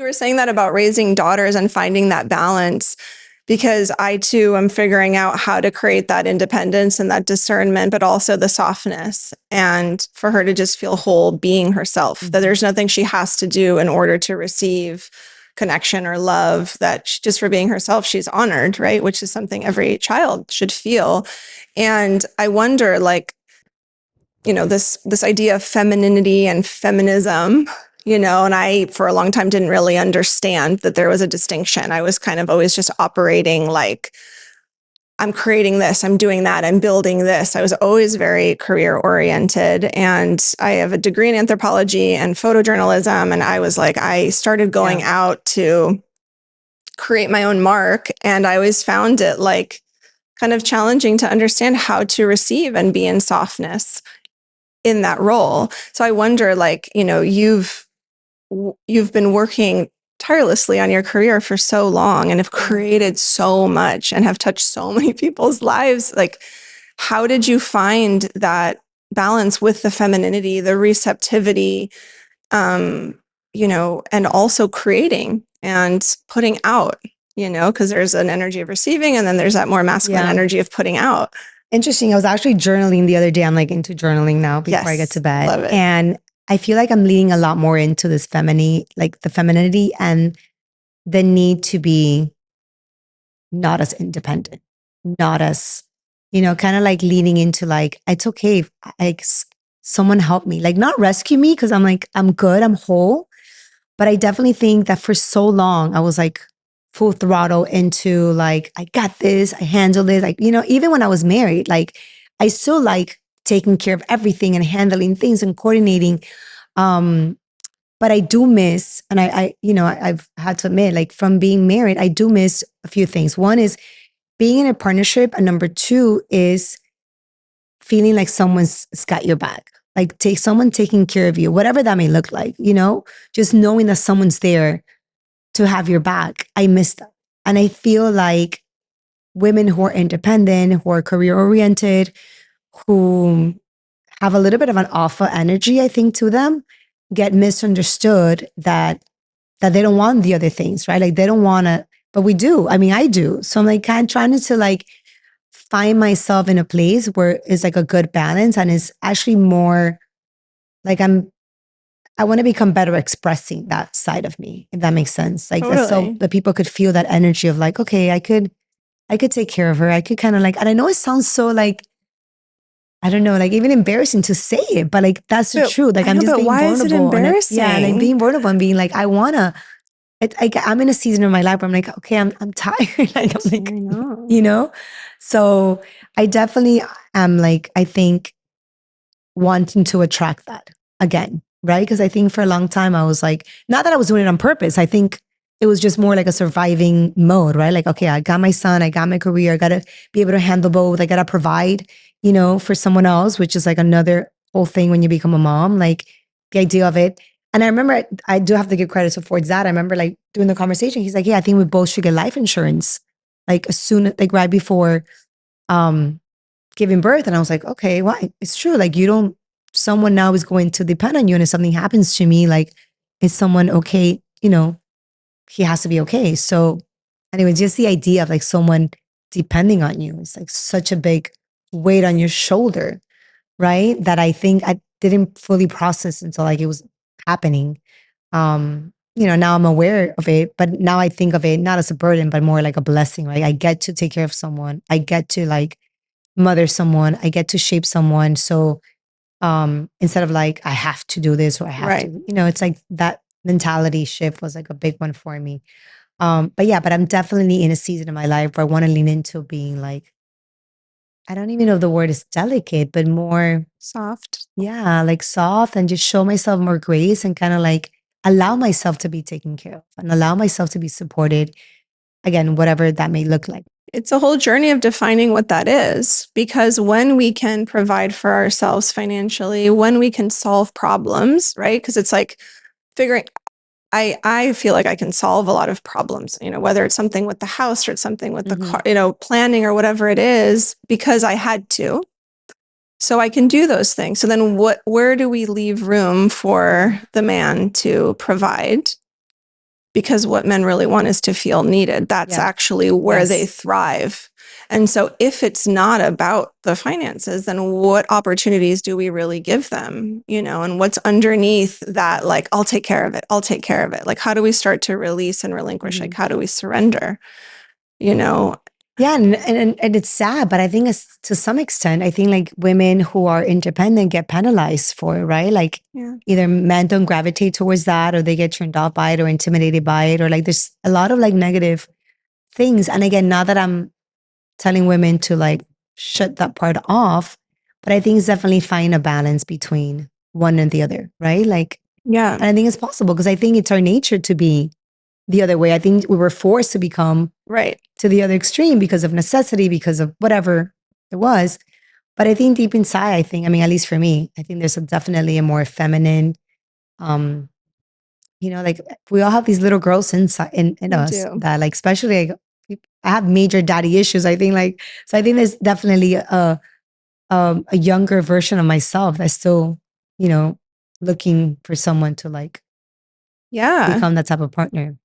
were saying that about raising daughters and finding that balance, because I too am figuring out how to create that independence and that discernment, but also the softness, and for her to just feel whole being herself, that there's nothing she has to do in order to receive connection or love, that just for being herself, she's honored, right? Which is something every child should feel. And I wonder, like, this idea of femininity and feminism, and I, for a long time, didn't really understand that there was a distinction. I was kind of always just operating like, I'm creating this, I'm doing that, I'm building this. I was always very career oriented. And I have a degree in anthropology and photojournalism. And I was like, I started going out to create my own mark. And I always found it like kind of challenging to understand how to receive and be in softness in that role. So I wonder, like, you've been working tirelessly on your career for so long and have created so much and have touched so many people's lives. Like, how did you find that balance with the femininity, the receptivity, and also creating and putting out, because there's an energy of receiving and then there's that more masculine energy of putting out. Interesting. I was actually journaling the other day. I'm like into journaling now before I get to bed. Love it. And I feel like I'm leaning a lot more into this like the femininity and the need to be not as independent, not as, kind of like leaning into like, it's okay if someone help me, like not rescue me because I'm like, I'm good, I'm whole. But I definitely think that for so long, I was like full throttle into like, I got this, I handle this. Like, even when I was married, like I still like taking care of everything and handling things and coordinating. But I do miss, and I've had to admit, like from being married, I do miss a few things. One is being in a partnership. And number two is feeling like someone's got your back. Like someone taking care of you, whatever that may look like, just knowing that someone's there to have your back. I miss that. And I feel like women who are independent, who are career oriented, who have a little bit of an alpha energy, I think, to them, get misunderstood that they don't want the other things, right? Like they don't want to, but we do. I mean, I do. So I'm like kind of trying to like find myself in a place where it's like a good balance and it's actually more like I want to become better expressing that side of me, if that makes sense. Like so that people could feel that energy of like, okay, I could take care of her. I could kind of like, and I know it sounds so like, I don't know, like even embarrassing to say it, but like that's the truth. Like I'm just being vulnerable. Is it embarrassing? And I'm being vulnerable and being like, I'm in a season of my life where I'm like, okay, I'm tired. Like I'm like, So I definitely am like, I think wanting to attract that again, right? Because I think for a long time I was like, not that I was doing it on purpose. I think it was just more like a surviving mode, right? Like, okay, I got my son, I got my career, I got to be able to handle both. I got to provide, for someone else, which is like another whole thing when you become a mom, like the idea of it. And I remember, I do have to give credit towards that. I remember like doing the conversation. He's like, yeah, I think we both should get life insurance. Like as soon, like right before giving birth. And I was like, okay, well, it's true. Like someone now is going to depend on you. And if something happens to me, like, is someone okay? He has to be okay. So anyway, just the idea of like someone depending on you is like such a big weight on your shoulder, right? That I think I didn't fully process until like it was happening. Now I'm aware of it, but now I think of it not as a burden, but more like a blessing, right? I get to take care of someone. I get to like mother someone. I get to shape someone. So instead of like, I have to do this or I have to, it's like that mentality shift was like a big one for me. But I'm definitely in a season of my life where I want to lean into being like, I don't even know if the word is delicate, but more soft. Yeah, like soft and just show myself more grace and kind of like allow myself to be taken care of and allow myself to be supported. Again, whatever that may look like. It's a whole journey of defining what that is, because when we can provide for ourselves financially, when we can solve problems, right? Because it's like figuring, I feel like I can solve a lot of problems, whether it's something with the house or it's something with the car, planning or whatever it is, because I had to. So I can do those things. So then where do we leave room for the man to provide? because what men really want is to feel needed. That's Yeah. actually where they Yes. thrive. And so if it's not about the finances, then what opportunities do we really give them? And what's underneath that, like, I'll take care of it. I'll take care of it. Like, how do we start to release and relinquish? Like, how do we surrender? Yeah, and it's sad, but I think to some extent, I think like women who are independent get penalized for it, right? Like Yeah. either men don't gravitate towards that, or they get turned off by it, or intimidated by it, or like there's a lot of like negative things. And again, not that I'm telling women to like shut that part off, but I think it's definitely finding a balance between one and the other, right? Like, Yeah. and I think it's possible because I think it's our nature to be the other way. I think we were forced to become Right. to the other extreme because of necessity, because of whatever it was. But I think deep inside, I mean, at least for me, I think there's definitely a more feminine, like we all have these little girls inside in We us do. that like, especially like, I have major daddy issues. I think like, so I think there's definitely a younger version of myself that's still, looking for someone to like Yeah. become that type of partner.